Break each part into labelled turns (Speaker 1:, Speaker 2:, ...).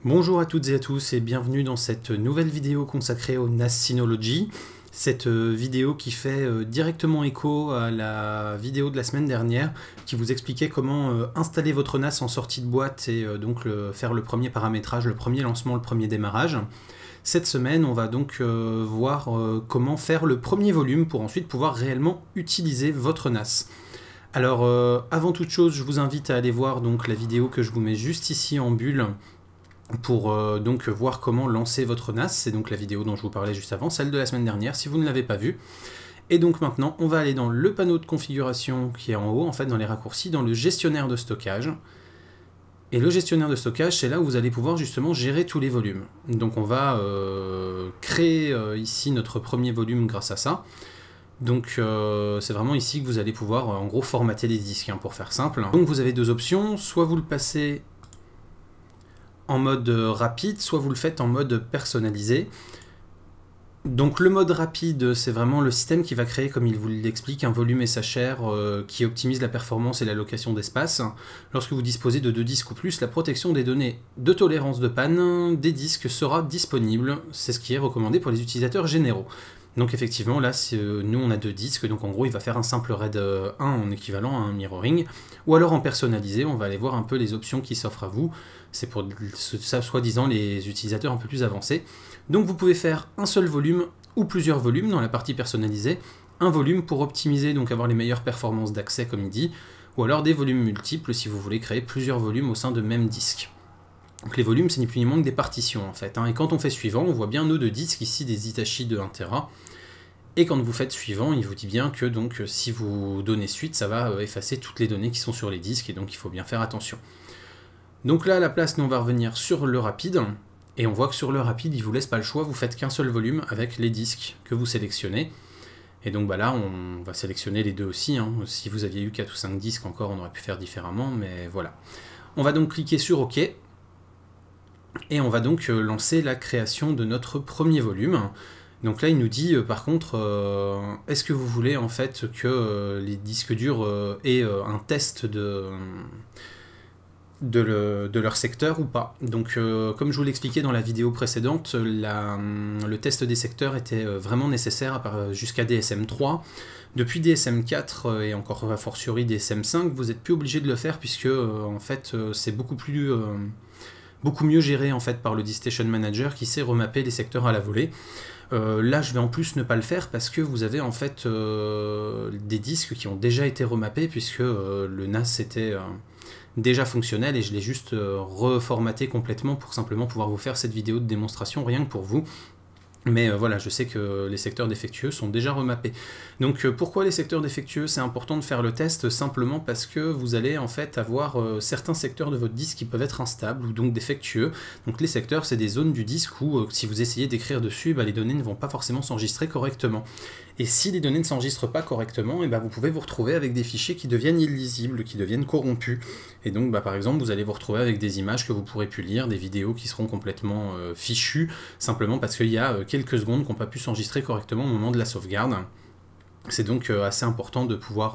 Speaker 1: Bonjour à toutes et à tous et bienvenue dans cette nouvelle vidéo consacrée au NAS Synology. Cette vidéo qui fait directement écho à la vidéo de la semaine dernière qui vous expliquait comment installer votre NAS en sortie de boîte et donc faire le premier paramétrage, le premier lancement, le premier démarrage. Cette semaine, on va donc voir comment faire le premier volume pour ensuite pouvoir réellement utiliser votre NAS. Alors, avant toute chose, je vous invite à aller voir donc la vidéo que je vous mets juste ici en bulle pour donc voir comment lancer votre NAS. C'est donc la vidéo dont je vous parlais juste avant, celle de la semaine dernière, si vous ne l'avez pas vue. Et donc maintenant, on va aller dans le panneau de configuration qui est en haut, en fait dans les raccourcis, dans le gestionnaire de stockage. Et le gestionnaire de stockage, c'est là où vous allez pouvoir justement gérer tous les volumes. Donc on va créer ici notre premier volume grâce à ça. Donc c'est vraiment ici que vous allez pouvoir en gros formater les disques, pour faire simple. Donc vous avez deux options, soit vous le passez en mode rapide, soit vous le faites en mode personnalisé. Donc le mode rapide, c'est vraiment le système qui va créer, comme il vous l'explique, un volume SHR qui optimise la performance et l'allocation d'espace. Lorsque vous disposez de 2 disques ou plus, la protection des données de tolérance de panne des disques sera disponible. C'est ce qui est recommandé pour les utilisateurs généraux. Donc effectivement, là, nous on a 2 disques, donc en gros il va faire un simple RAID 1 en équivalent à un mirroring, ou alors en personnalisé, on va aller voir un peu les options qui s'offrent à vous. C'est pour ça, soi-disant, les utilisateurs un peu plus avancés. Donc vous pouvez faire un seul volume ou plusieurs volumes dans la partie personnalisée. Un volume pour optimiser, donc avoir les meilleures performances d'accès comme il dit, ou alors des volumes multiples si vous voulez créer plusieurs volumes au sein de même disque. Donc les volumes, c'est ni plus ni moins que des partitions en fait. Et quand on fait suivant, on voit bien nos 2 disques ici, des Hitachi de 1 Tera. Et quand vous faites suivant, il vous dit bien que donc si vous donnez suite, ça va effacer toutes les données qui sont sur les disques, et donc il faut bien faire attention. Donc là, à la place, nous on va revenir sur le rapide, et on voit que sur le rapide, il ne vous laisse pas le choix, vous faites qu'un seul volume avec les disques que vous sélectionnez. Et donc là, on va sélectionner les deux aussi. Si vous aviez eu 4 ou 5 disques encore, on aurait pu faire différemment, mais voilà. On va donc cliquer sur OK, et on va donc lancer la création de notre premier volume. Donc là, il nous dit, par contre, est-ce que vous voulez en fait que les disques durs aient un test de leur secteur ou pas. Donc comme je vous l'expliquais dans la vidéo précédente, le test des secteurs était vraiment nécessaire jusqu'à DSM3. Depuis DSM4 et encore a fortiori DSM5, vous n'êtes plus obligé de le faire puisque en fait c'est beaucoup mieux géré en fait par le DiskStation Manager qui sait remapper les secteurs à la volée. Là, je vais en plus ne pas le faire parce que vous avez en fait des disques qui ont déjà été remappés puisque le NAS était déjà fonctionnel et je l'ai juste reformaté complètement pour simplement pouvoir vous faire cette vidéo de démonstration rien que pour vous. Mais voilà, je sais que les secteurs défectueux sont déjà remappés. Donc pourquoi les secteurs défectueux? C'est important de faire le test simplement parce que vous allez en fait avoir certains secteurs de votre disque qui peuvent être instables ou donc défectueux. Donc les secteurs, c'est des zones du disque où si vous essayez d'écrire dessus, les données ne vont pas forcément s'enregistrer correctement. Et si les données ne s'enregistrent pas correctement, vous pouvez vous retrouver avec des fichiers qui deviennent illisibles, qui deviennent corrompus. Et donc par exemple, vous allez vous retrouver avec des images que vous ne pourrez plus lire, des vidéos qui seront complètement fichues, simplement parce qu'il y a quelques secondes qui n'ont pas pu s'enregistrer correctement au moment de la sauvegarde. C'est donc assez important de pouvoir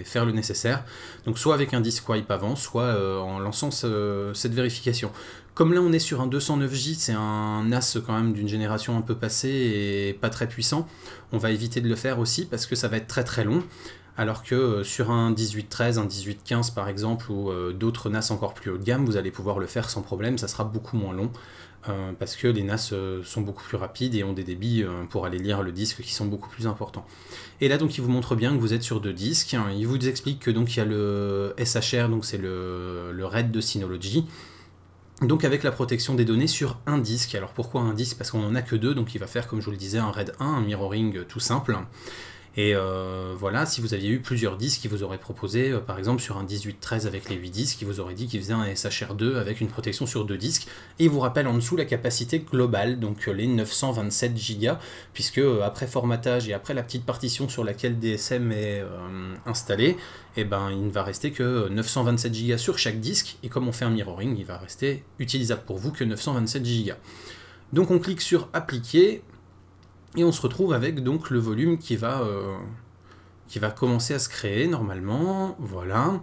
Speaker 1: faire le nécessaire, donc soit avec un disk wipe avant, soit en lançant cette vérification. Comme là on est sur un 209J, c'est un NAS quand même d'une génération un peu passée et pas très puissant, on va éviter de le faire aussi parce que ça va être très très long, alors que sur un 1813, un 1815 par exemple, ou d'autres NAS encore plus haut de gamme, vous allez pouvoir le faire sans problème, ça sera beaucoup moins long. Parce que les NAS sont beaucoup plus rapides et ont des débits pour aller lire le disque qui sont beaucoup plus importants. Et là donc il vous montre bien que vous êtes sur 2 disques, il vous explique que donc il y a le SHR, donc c'est le RAID de Synology, donc avec la protection des données sur un disque. Alors pourquoi un disque? Parce qu'on n'en a que 2, donc il va faire comme je vous le disais un RAID 1, un mirroring tout simple. Et voilà, si vous aviez eu plusieurs disques, il vous aurait proposé, par exemple sur un 1813 avec les 8 disques, il vous aurait dit qu'il faisait un SHR2 avec une protection sur 2 disques, et il vous rappelle en dessous la capacité globale, donc les 927 Go, puisque après formatage et après la petite partition sur laquelle DSM est installé, il ne va rester que 927 Go sur chaque disque, et comme on fait un mirroring, il va rester utilisable pour vous que 927 Go. Donc on clique sur appliquer, et on se retrouve avec donc le volume qui va qui va commencer à se créer normalement, voilà.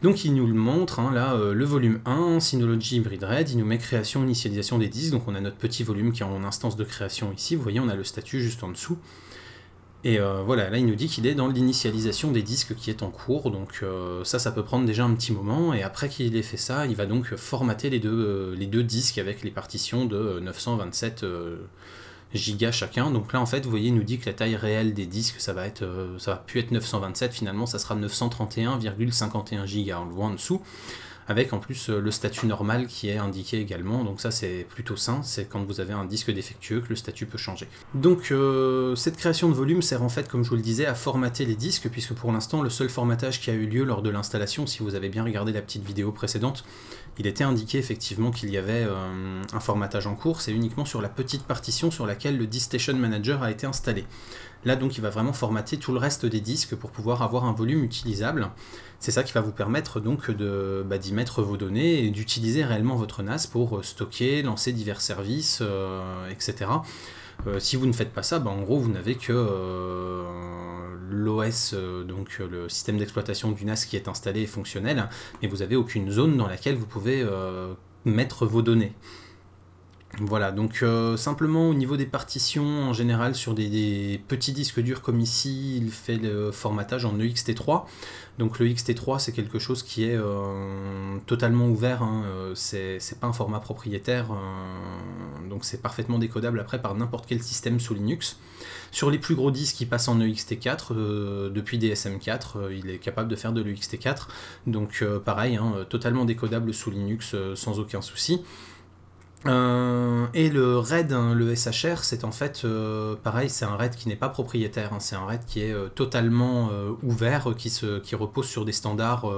Speaker 1: Donc il nous le montre, hein, là, le volume 1, Synology Hybrid Red, il nous met création, initialisation des disques, donc on a notre petit volume qui est en instance de création ici, vous voyez on a le statut juste en dessous. Et voilà, là il nous dit qu'il est dans l'initialisation des disques qui est en cours, donc ça peut prendre déjà un petit moment, et après qu'il ait fait ça, il va donc formater les deux disques avec les partitions de 927 gigas chacun. Donc là en fait vous voyez il nous dit que la taille réelle des disques ça va plus être 927, finalement ça sera 931,51 gigas, on le voit en dessous, avec en plus le statut normal qui est indiqué également, donc ça c'est plutôt sain, c'est quand vous avez un disque défectueux que le statut peut changer. Donc cette création de volume sert en fait, comme je vous le disais, à formater les disques, puisque pour l'instant le seul formatage qui a eu lieu lors de l'installation, si vous avez bien regardé la petite vidéo précédente, il était indiqué effectivement qu'il y avait un formatage en cours, c'est uniquement sur la petite partition sur laquelle le DiskStation Manager a été installé. Là donc il va vraiment formater tout le reste des disques pour pouvoir avoir un volume utilisable. C'est ça qui va vous permettre donc d'y mettre vos données et d'utiliser réellement votre NAS pour stocker, lancer divers services, etc. Si vous ne faites pas ça, en gros vous n'avez que l'OS, donc le système d'exploitation du NAS qui est installé et fonctionnel, mais vous n'avez aucune zone dans laquelle vous pouvez mettre vos données. Voilà, donc simplement au niveau des partitions, en général sur des petits disques durs comme ici, il fait le formatage en ext3. Donc le ext3 c'est quelque chose qui est totalement ouvert, hein, c'est pas un format propriétaire, donc c'est parfaitement décodable après par n'importe quel système sous Linux. Sur les plus gros disques, il passe en ext4, depuis DSM4, il est capable de faire de l'ext4, donc pareil, hein, totalement décodable sous Linux sans aucun souci. Et le RAID, hein, le SHR, c'est en fait pareil, c'est un RAID qui n'est pas propriétaire, hein, c'est un RAID qui est totalement ouvert, qui repose sur des standards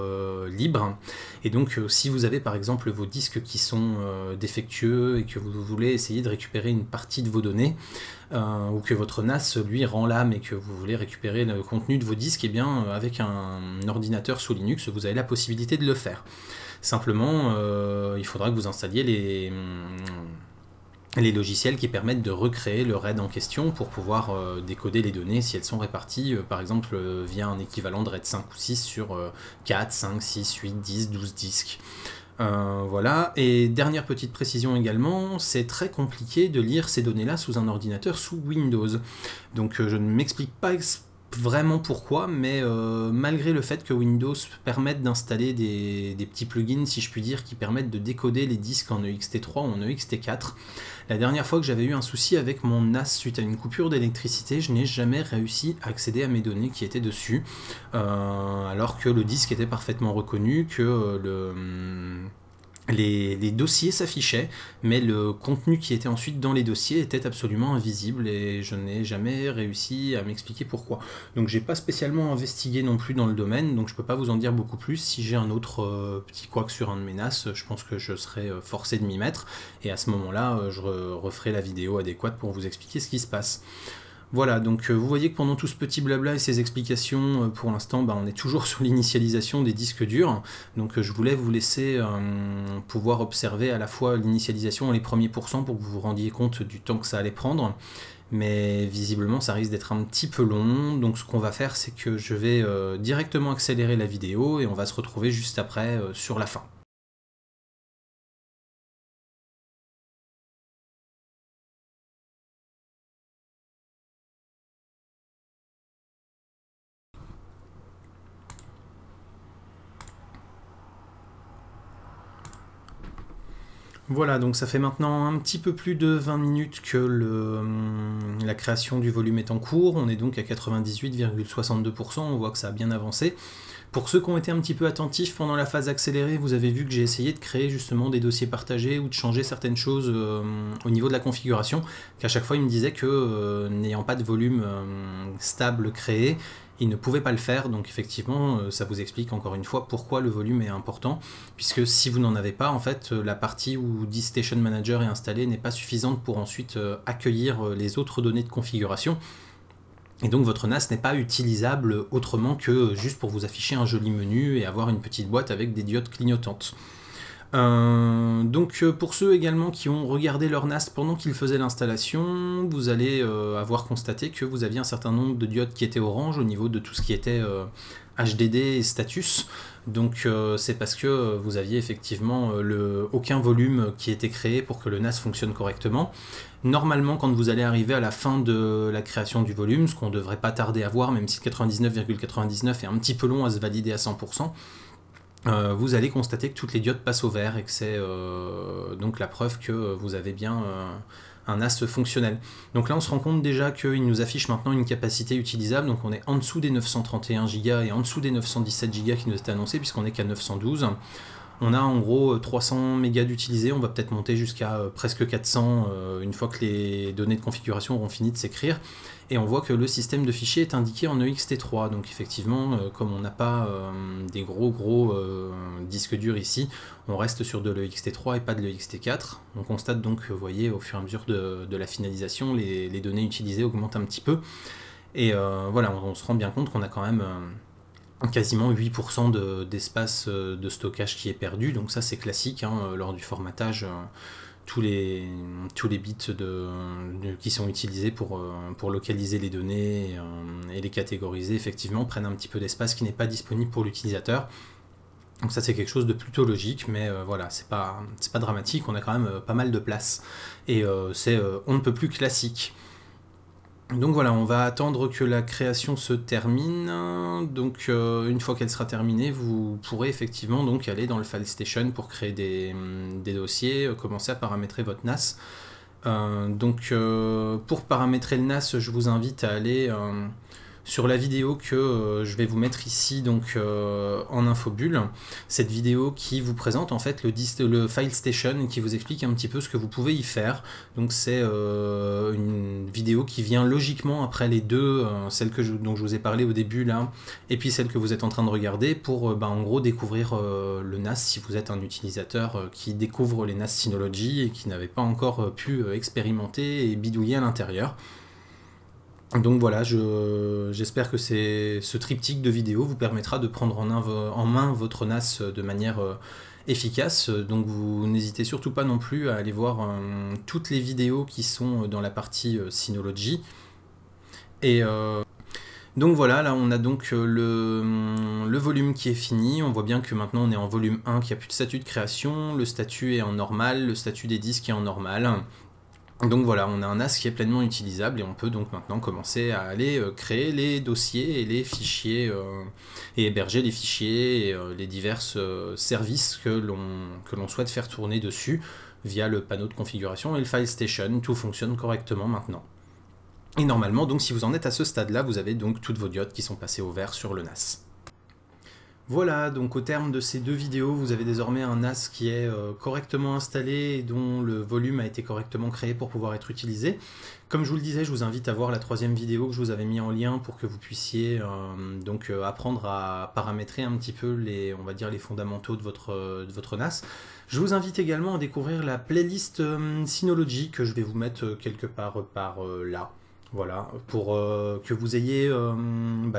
Speaker 1: libres. Et donc si vous avez par exemple vos disques qui sont défectueux et que vous voulez essayer de récupérer une partie de vos données, ou que votre NAS lui rend l'âme et que vous voulez récupérer le contenu de vos disques, et bien avec un ordinateur sous Linux, vous avez la possibilité de le faire. Simplement, il faudra que vous installiez les logiciels qui permettent de recréer le RAID en question pour pouvoir décoder les données si elles sont réparties, par exemple via un équivalent de RAID 5 ou 6 sur 4, 5, 6, 8, 10, 12 disques. Voilà, et dernière petite précision également, c'est très compliqué de lire ces données-là sous un ordinateur sous Windows. Donc je ne m'explique pas vraiment pourquoi, mais malgré le fait que Windows permette d'installer des petits plugins, si je puis dire, qui permettent de décoder les disques en ext3 ou en ext4, la dernière fois que j'avais eu un souci avec mon NAS suite à une coupure d'électricité, je n'ai jamais réussi à accéder à mes données qui étaient dessus, alors que le disque était parfaitement reconnu, que les dossiers s'affichaient, mais le contenu qui était ensuite dans les dossiers était absolument invisible et je n'ai jamais réussi à m'expliquer pourquoi. Donc j'ai pas spécialement investigué non plus dans le domaine, donc je peux pas vous en dire beaucoup plus. Si j'ai un autre petit couac sur un de mes NAS, je pense que je serai forcé de m'y mettre, et à ce moment-là, je referai la vidéo adéquate pour vous expliquer ce qui se passe. Voilà, donc vous voyez que pendant tout ce petit blabla et ces explications, pour l'instant, on est toujours sur l'initialisation des disques durs. Donc je voulais vous laisser pouvoir observer à la fois l'initialisation et les premiers pourcents pour que vous vous rendiez compte du temps que ça allait prendre. Mais visiblement, ça risque d'être un petit peu long. Donc ce qu'on va faire, c'est que je vais directement accélérer la vidéo et on va se retrouver juste après sur la fin. Voilà, donc ça fait maintenant un petit peu plus de 20 minutes que la création du volume est en cours. On est donc à 98,62%, on voit que ça a bien avancé. Pour ceux qui ont été un petit peu attentifs pendant la phase accélérée, vous avez vu que j'ai essayé de créer justement des dossiers partagés ou de changer certaines choses au niveau de la configuration, qu'à chaque fois il me disait que n'ayant pas de volume stable créé, il ne pouvait pas le faire, donc effectivement ça vous explique encore une fois pourquoi le volume est important, puisque si vous n'en avez pas, en fait la partie où DiskStation Manager est installé n'est pas suffisante pour ensuite accueillir les autres données de configuration. Et donc votre NAS n'est pas utilisable autrement que juste pour vous afficher un joli menu et avoir une petite boîte avec des diodes clignotantes. Donc pour ceux également qui ont regardé leur NAS pendant qu'ils faisaient l'installation, vous allez avoir constaté que vous aviez un certain nombre de diodes qui étaient orange au niveau de tout ce qui était HDD et status. Donc c'est parce que vous aviez effectivement aucun volume qui était créé pour que le NAS fonctionne correctement. Normalement, quand vous allez arriver à la fin de la création du volume, ce qu'on ne devrait pas tarder à voir, même si 99,99 est un petit peu long à se valider à 100%, vous allez constater que toutes les diodes passent au vert et que c'est donc la preuve que vous avez bien un NAS fonctionnel. Donc là on se rend compte déjà qu'il nous affiche maintenant une capacité utilisable, donc on est en dessous des 931 Go et en dessous des 917 Go qui nous étaient annoncés puisqu'on est qu'à 912. On a en gros 300 mégas d'utilisés, on va peut-être monter jusqu'à presque 400 une fois que les données de configuration auront fini de s'écrire. Et on voit que le système de fichiers est indiqué en EXT3, donc effectivement, comme on n'a pas des gros disques durs ici, on reste sur de l'EXT3 et pas de l'EXT4. On constate donc, vous voyez, au fur et à mesure de la finalisation, les données utilisées augmentent un petit peu. Et voilà, on se rend bien compte qu'on a quand même quasiment 8% d'espace de stockage qui est perdu, donc ça c'est classique hein, lors du formatage. Tous les bits qui sont utilisés pour localiser les données et les catégoriser, effectivement, prennent un petit peu d'espace qui n'est pas disponible pour l'utilisateur. Donc ça c'est quelque chose de plutôt logique, mais voilà, c'est pas dramatique, on a quand même pas mal de place. Et c'est on ne peut plus classique. Donc voilà, on va attendre que la création se termine. Donc une fois qu'elle sera terminée, vous pourrez effectivement donc aller dans le File Station pour créer des dossiers, commencer à paramétrer votre NAS. Donc pour paramétrer le NAS, je vous invite à aller sur la vidéo que je vais vous mettre ici donc en infobulle, cette vidéo qui vous présente en fait le File Station et qui vous explique un petit peu ce que vous pouvez y faire. Donc c'est une vidéo qui vient logiquement après les deux, celle dont je vous ai parlé au début là, et puis celle que vous êtes en train de regarder pour en gros découvrir le NAS si vous êtes un utilisateur qui découvre les NAS Synology et qui n'avait pas encore pu expérimenter et bidouiller à l'intérieur. Donc voilà, j'espère que ce triptyque de vidéos vous permettra de prendre en main votre NAS de manière efficace. Donc vous n'hésitez surtout pas non plus à aller voir toutes les vidéos qui sont dans la partie Synology. Et donc voilà, là on a donc le volume qui est fini. On voit bien que maintenant on est en volume 1, qu'il n'y a plus de statut de création. Le statut est en normal, le statut des disques est en normal. Donc voilà, on a un NAS qui est pleinement utilisable et on peut donc maintenant commencer à aller créer les dossiers et les fichiers et héberger les fichiers et les divers services que l'on souhaite faire tourner dessus via le panneau de configuration et le File Station. Tout fonctionne correctement maintenant. Et normalement, donc si vous en êtes à ce stade-là, vous avez donc toutes vos diodes qui sont passées au vert sur le NAS. Voilà, donc au terme de ces deux vidéos, vous avez désormais un NAS qui est correctement installé et dont le volume a été correctement créé pour pouvoir être utilisé. Comme je vous le disais, je vous invite à voir la troisième vidéo que je vous avais mis en lien pour que vous puissiez apprendre à paramétrer un petit peu on va dire les fondamentaux de votre NAS. Je vous invite également à découvrir la playlist Synology que je vais vous mettre quelque part par là. Voilà, pour que vous ayez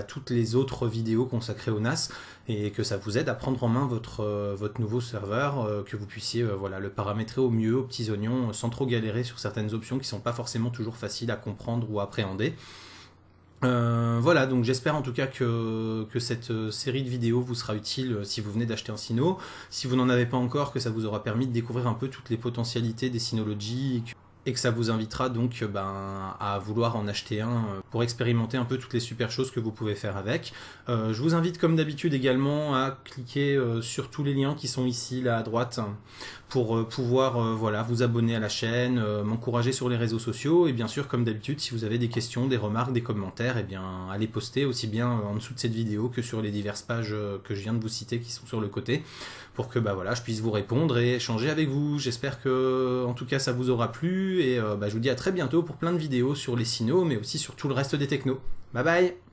Speaker 1: toutes les autres vidéos consacrées au NAS et que ça vous aide à prendre en main votre nouveau serveur, que vous puissiez le paramétrer au mieux, aux petits oignons, sans trop galérer sur certaines options qui ne sont pas forcément toujours faciles à comprendre ou à appréhender. Voilà, donc j'espère en tout cas que cette série de vidéos vous sera utile si vous venez d'acheter un Syno. Si vous n'en avez pas encore, que ça vous aura permis de découvrir un peu toutes les potentialités des Synology et que ça vous invitera donc à vouloir en acheter un pour expérimenter un peu toutes les super choses que vous pouvez faire avec. Je vous invite comme d'habitude également à cliquer sur tous les liens qui sont ici là à droite pour pouvoir vous abonner à la chaîne, m'encourager sur les réseaux sociaux et bien sûr comme d'habitude si vous avez des questions, des remarques, des commentaires, allez poster aussi bien en dessous de cette vidéo que sur les diverses pages que je viens de vous citer qui sont sur le côté pour que je puisse vous répondre et échanger avec vous. J'espère que en tout cas ça vous aura plu et je vous dis à très bientôt pour plein de vidéos sur les Syno mais aussi sur tout le reste des technos. Bye bye.